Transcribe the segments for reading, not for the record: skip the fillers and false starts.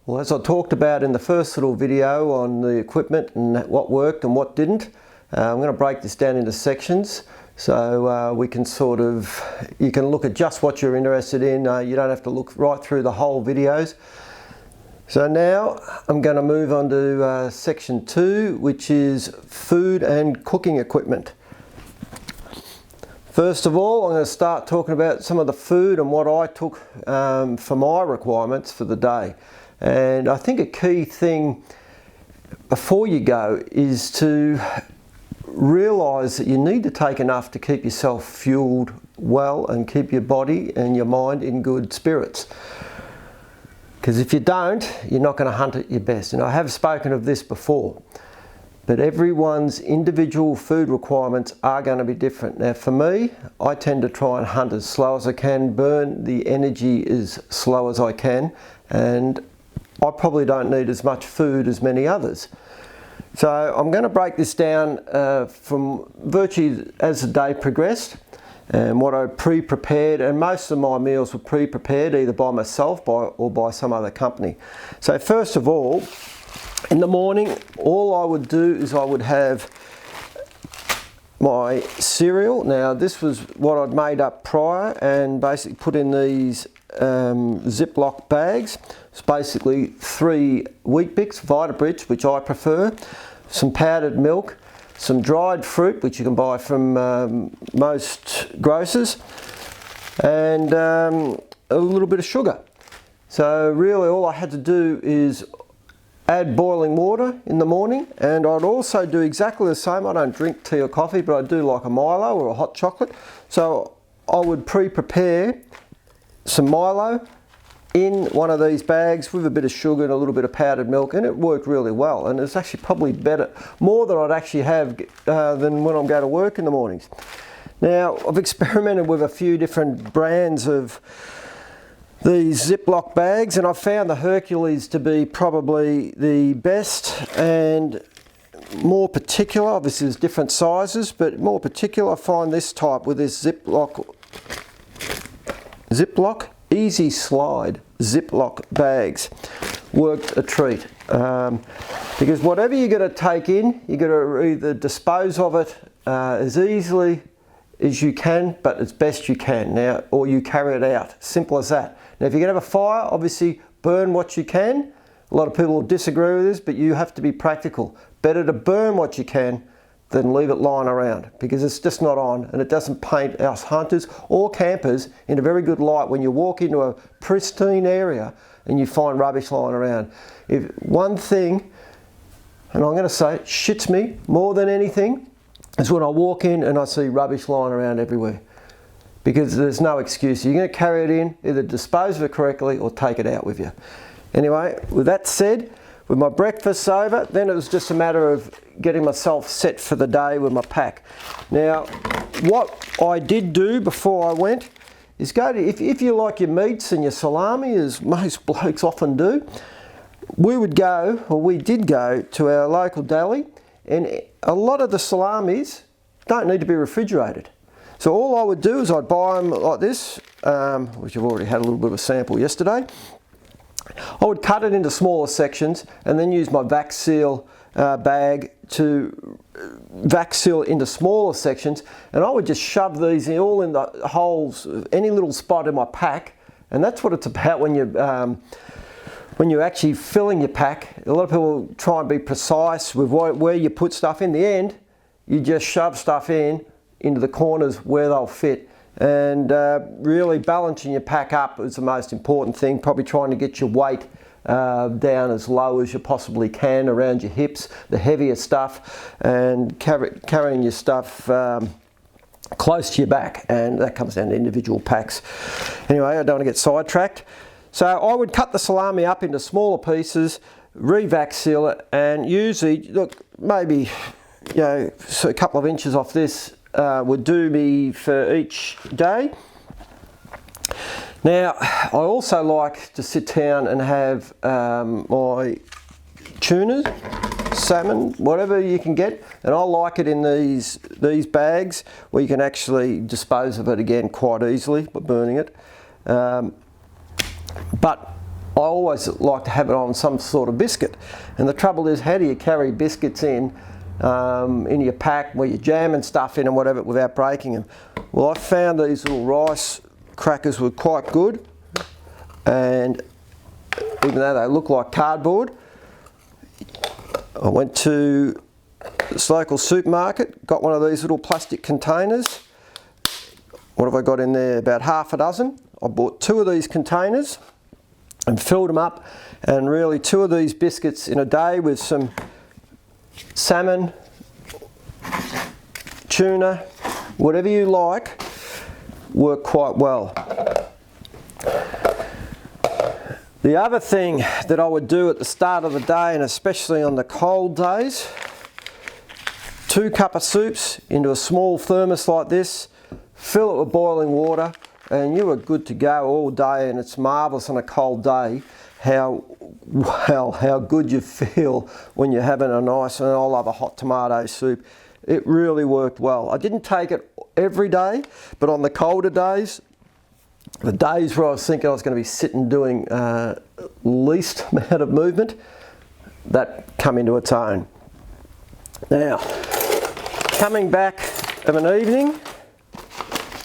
Well, as I talked about in the first little video on the equipment and what worked and what didn't, I'm going to break this down into sections so we can you can look at just what you're interested in. You don't have to look right through the whole videos. So now I'm going to move on to section 2, which is food and cooking equipment. First of all, I'm going to start talking about some of the food and what I took for my requirements for the day. And I think a key thing before you go is to realise that you need to take enough to keep yourself fueled well and keep your body and your mind in good spirits. Because if you don't, you're not going to hunt at your best. And I have spoken of this before, but everyone's individual food requirements are going to be different. Now for me, I tend to try and hunt as slow as I can, burn the energy as slow as I can, and I probably don't need as much food as many others. So I'm going to break this down from virtually as the day progressed and what I pre-prepared, and most of my meals were pre-prepared either by myself or by some other company. So first of all, in the morning, all I would do is I would have my cereal. Now this was what I'd made up prior and basically put in these Ziploc bags. It's basically 3 Weet-Bix, Vita-Brits, which I prefer, some powdered milk, some dried fruit, which you can buy from most grocers, and a little bit of sugar. So really all I had to do is add boiling water in the morning, and I'd also do exactly the same. I don't drink tea or coffee, but I do like a Milo or a hot chocolate. So I would pre-prepare some Milo in one of these bags with a bit of sugar and a little bit of powdered milk, and it worked really well. And it's actually probably better, more than I'd actually have than when I'm going to work in the mornings. Now I've experimented with a few different brands of these Ziploc bags, and I've found the Hercules to be probably the best and more particular. Obviously there's different sizes, but more particular I find this type with this Ziploc Easy Slide Ziploc bags worked a treat, because whatever you're going to take in, you're going to either dispose of it as easily as you can, but as best you can now, or you carry it out. Simple as that. Now if you're going to have a fire, obviously burn what you can. A lot of people will disagree with this, but you have to be practical. Better to burn what you can than leave it lying around, because it's just not on, and it doesn't paint us hunters or campers in a very good light when you walk into a pristine area and you find rubbish lying around. If one thing, and I'm going to say it shits me more than anything, is when I walk in and I see rubbish lying around everywhere, because there's no excuse. You're going to carry it in, either dispose of it correctly or take it out with you. Anyway, with that said, with my breakfast over, then it was just a matter of getting myself set for the day with my pack. Now, what I did do before I went is go to, if you like your meats and your salami, as most blokes often do, we did go to our local deli, and a lot of the salamis don't need to be refrigerated. So all I would do is I'd buy them like this, which I've already had a little bit of a sample yesterday. I would cut it into smaller sections and then use my vac seal bag to vac seal into smaller sections, and I would just shove these all in the holes of any little spot in my pack. And that's what it's about when you're actually filling your pack. A lot of people try and be precise with where you put stuff. In the end, you just shove stuff into the corners where they'll fit. And really balancing your pack up is the most important thing. Probably trying to get your weight down as low as you possibly can around your hips, the heavier stuff, and carrying your stuff close to your back, and that comes down to individual packs. Anyway, I don't want to get sidetracked. So I would cut the salami up into smaller pieces, re-vac seal it, and usually, look, maybe, so a couple of inches off this would do me for each day. Now, I also like to sit down and have my tuna, salmon, whatever you can get, and I like it in these bags where you can actually dispose of it again quite easily by burning it. But I always like to have it on some sort of biscuit. And the trouble is, how do you carry biscuits in your pack where you're jamming stuff in and whatever without breaking them? Well, I found these little rice crackers were quite good, and even though they look like cardboard, I went to this local supermarket, got one of these little plastic containers. What have I got in there? About half a dozen. I bought 2 of these containers and filled them up, and really 2 of these biscuits in a day with some salmon, tuna, whatever you like, work quite well. The other thing that I would do at the start of the day, and especially on the cold days, 2 cup of soups into a small thermos like this, fill it with boiling water, and you are good to go all day. And it's marvellous on a cold day how good you feel when you're having a nice, and I love a hot tomato soup. It really worked well. I didn't take it every day, but on the colder days, the days where I was thinking I was going to be sitting doing least amount of movement, that come into its own. Now, coming back of an evening,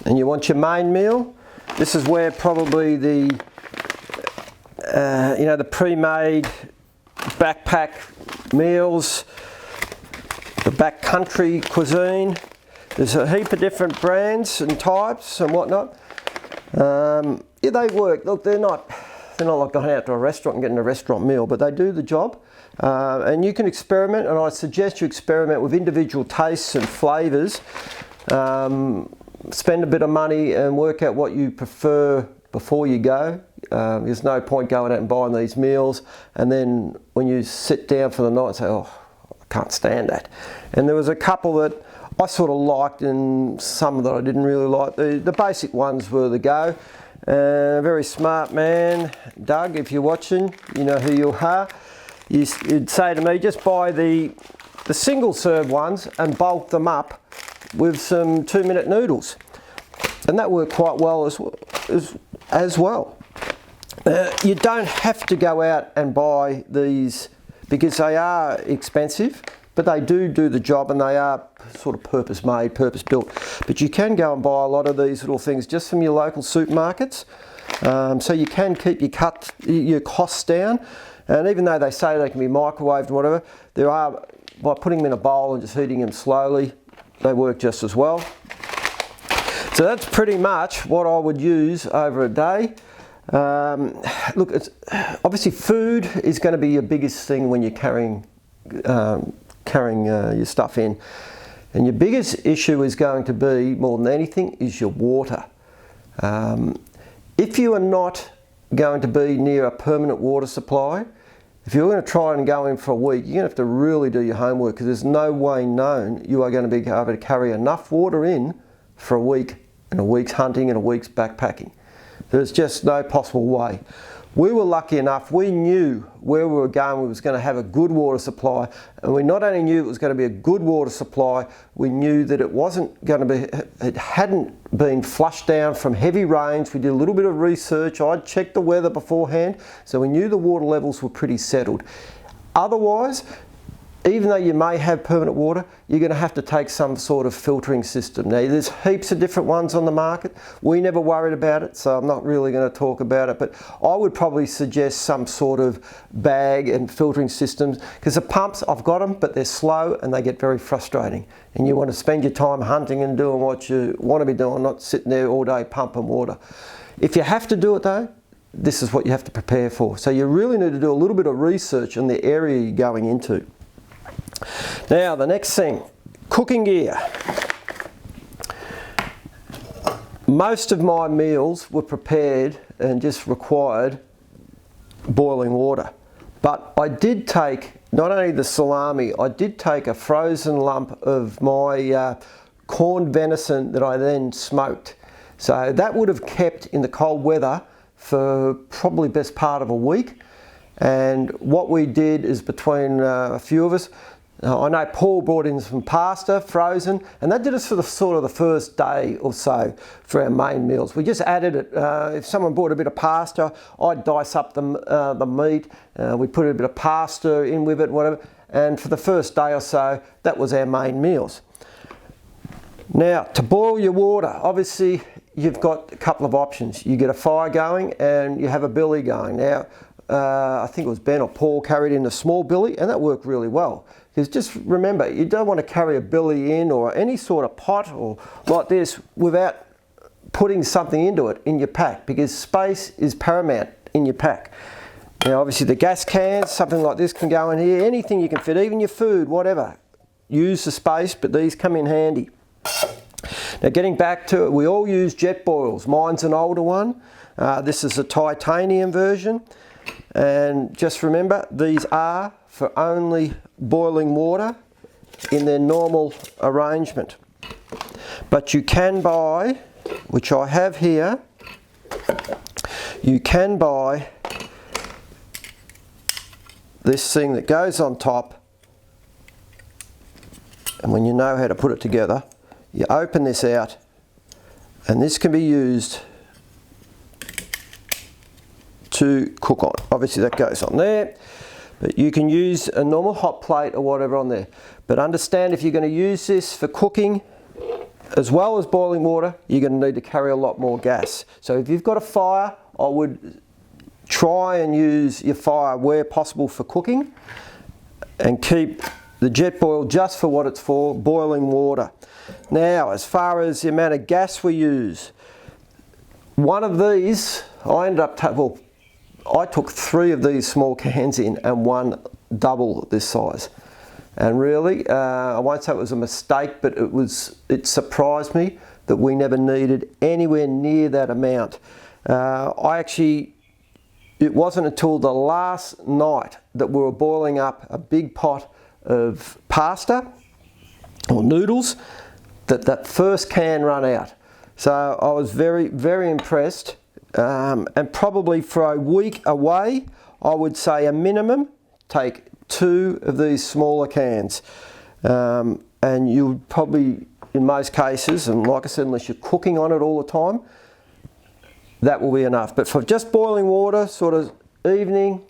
and you want your main meal, this is where probably the the pre-made backpack meals, the backcountry cuisine. There's a heap of different brands and types and whatnot. Yeah, they work. Look, they're not like going out to a restaurant and getting a restaurant meal, but they do the job. And you can experiment, and I suggest you experiment with individual tastes and flavours. Spend a bit of money and work out what you prefer before you go. There's no point going out and buying these meals, and then when you sit down for the night, say, oh, I can't stand that. And there was a couple that I sort of liked and some that I didn't really like. The basic ones were the go. Very smart man, Doug, if you're watching, you know who you are. You'd say to me, just buy the single serve ones and bulk them up with some 2-minute noodles, and that worked quite well as well. You don't have to go out and buy these because they are expensive, but they do the job, and they are sort of purpose made, purpose built. But you can go and buy a lot of these little things just from your local supermarkets, so you can keep your costs down. And even though they say they can be microwaved and whatever, by putting them in a bowl and just heating them slowly, they work just as well. So that's pretty much what I would use over a day. Look, obviously food is going to be your biggest thing when you're carrying your stuff in. And your biggest issue is going to be, more than anything, is your water. If you are not going to be near a permanent water supply, if you're going to try and go in for a week, you're going to have to really do your homework, because there's no way known you are going to be able to carry enough water in for a week, and a week's hunting and a week's backpacking. There's just no possible way. We were lucky enough, we knew where we were going, we was going to have a good water supply, and we not only knew it was going to be a good water supply, we knew that it hadn't been flushed down from heavy rains. We did a little bit of research, I'd checked the weather beforehand, so we knew the water levels were pretty settled. Otherwise, even though you may have permanent water, you're going to have to take some sort of filtering system. Now, there's heaps of different ones on the market. We never worried about it, so I'm not really going to talk about it, but I would probably suggest some sort of bag and filtering systems, because the pumps, I've got them, but they're slow and they get very frustrating. And you want to spend your time hunting and doing what you want to be doing, not sitting there all day pumping water. If you have to do it though, this is what you have to prepare for. So you really need to do a little bit of research on the area you're going into. Now, the next thing, cooking gear. Most of my meals were prepared and just required boiling water. But I did take, not only the salami, I did take a frozen lump of my corned venison that I then smoked. So that would have kept in the cold weather for probably best part of a week. And what we did is, between a few of us, I know Paul brought in some pasta, frozen, and that did us for the sort of the first day or so for our main meals. We just added it. If someone brought a bit of pasta, I'd dice up the meat. We put a bit of pasta in with it, whatever. And for the first day or so, that was our main meals. Now, to boil your water, obviously you've got a couple of options. You get a fire going and you have a billy going. Now, I think it was Ben or Paul carried in a small billy, and that worked really well. Because just remember, you don't want to carry a billy in or any sort of pot or like this without putting something into it in your pack, because space is paramount in your pack. Now obviously the gas cans, something like this can go in here, anything you can fit, even your food, whatever. Use the space, but these come in handy. Now getting back to it, we all use jet boils. Mine's an older one. This is a titanium version. And just remember, these are for only boiling water in their normal arrangement. But you can buy, which I have here, you can buy this thing that goes on top, and when you know how to put it together, you open this out, and this can be used to cook on. Obviously that goes on there, but you can use a normal hot plate or whatever on there. But understand, if you're going to use this for cooking as well as boiling water, you're going to need to carry a lot more gas. So if you've got a fire, I would try and use your fire where possible for cooking, and keep the jet boil just for what it's for, boiling water. Now, as far as the amount of gas we use, one of these, I ended up, I took 3 of these small cans in and one double this size. And really, I won't say it was a mistake, but it surprised me that we never needed anywhere near that amount. It wasn't until the last night that we were boiling up a big pot of pasta or noodles that first can run out. So I was very, very impressed. And probably for a week away, I would say a minimum, take 2 of these smaller cans. And you probably, in most cases, and like I said, unless you're cooking on it all the time, that will be enough. But for just boiling water, sort of evening,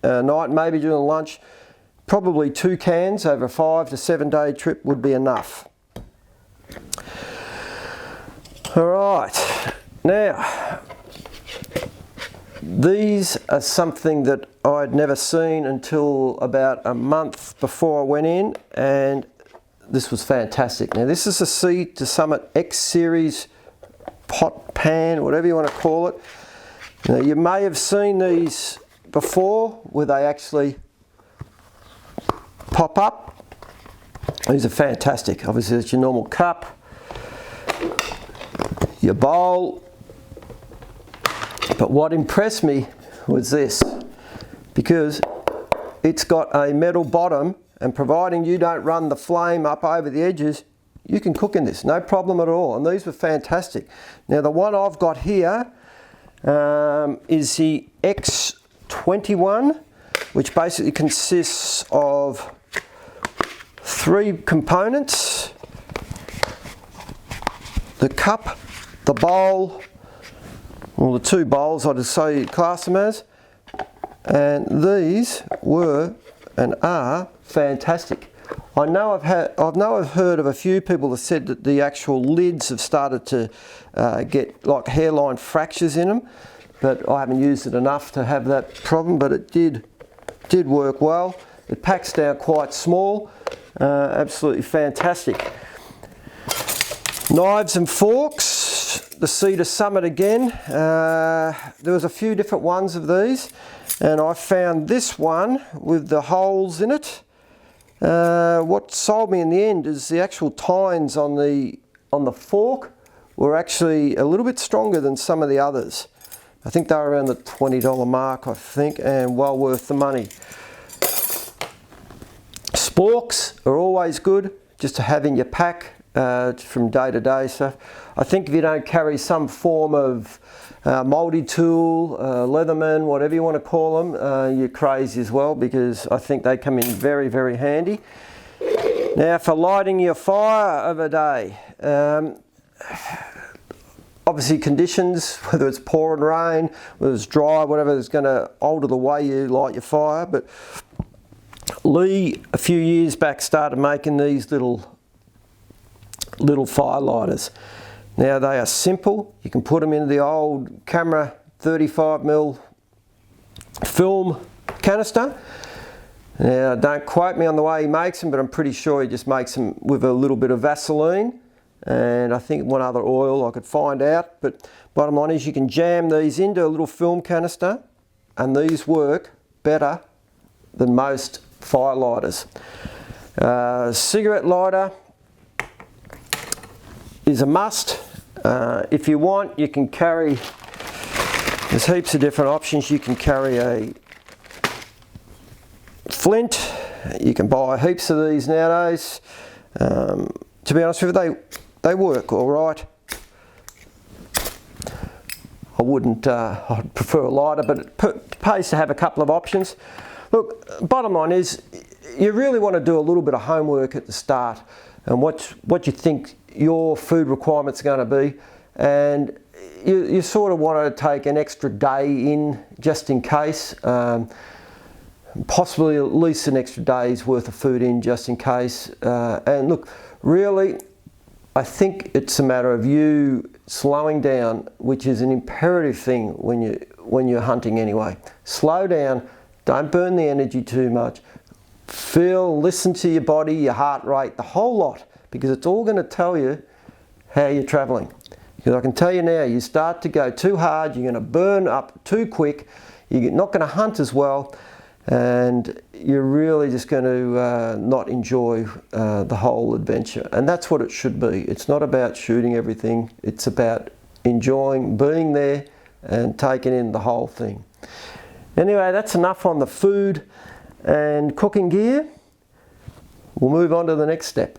night, maybe during lunch, probably 2 cans over a 5 to 7 day trip would be enough. All right, now, these are something that I'd never seen until about a month before I went in, and this was fantastic. Now this is a Sea to Summit X Series pot, pan, whatever you want to call it. Now you may have seen these before where they actually pop up. These are fantastic. Obviously it's your normal cup, your bowl. But what impressed me was this, because it's got a metal bottom, and providing you don't run the flame up over the edges, you can cook in this, no problem at all. And these were fantastic. Now the one I've got here is the X21, which basically consists of 3 components: the cup, the bowl, well, the 2 bowls I'd say class them as, and these were and are fantastic. I've heard of a few people that said that the actual lids have started to get like hairline fractures in them, but I haven't used it enough to have that problem. But it did work well. It packs down quite small, absolutely fantastic. Knives and forks, the Sea to Summit again. There was a few different ones of these, and I found this one with the holes in it. What sold me in the end is the actual tines on the fork were actually a little bit stronger than some of the others. I think they were around the $20 mark, I think, and well worth the money. Sporks are always good just to have in your pack from day to day stuff. I think if you don't carry some form of multi-tool, Leatherman, whatever you want to call them, you're crazy as well, because I think they come in very, very handy. Now for lighting your fire of a day, obviously conditions, whether it's pouring rain, whether it's dry, whatever, is going to alter the way you light your fire. But Lee, a few years back, started making these little fire lighters. Now they are simple. You can put them into the old camera 35mm film canister. Now don't quote me on the way he makes them, but I'm pretty sure he just makes them with a little bit of Vaseline and I think one other oil I could find out. But bottom line is you can jam these into a little film canister and these work better than most fire lighters. Cigarette lighter is a must. If you want, you can carry, there's heaps of different options. You can carry a flint. You can buy heaps of these nowadays. To be honest with you, they work all right. I wouldn't, I'd prefer a lighter, but it pays to have a couple of options. Look, bottom line is, you really want to do a little bit of homework at the start and what you think your food requirements are going to be, and you sort of want to take an extra day in just in case, possibly at least an extra day's worth of food in just in case. And look, really, I think it's a matter of you slowing down, which is an imperative thing when you're hunting anyway. Slow down, don't burn the energy too much. Feel, listen to your body, your heart rate, the whole lot, because it's all going to tell you how you're traveling. Because I can tell you now, you start to go too hard, you're going to burn up too quick, you're not going to hunt as well, and you're really just going to not enjoy the whole adventure. And that's what it should be. It's not about shooting everything, it's about enjoying being there and taking in the whole thing. Anyway, that's enough on the food and cooking gear. We'll move on to the next step.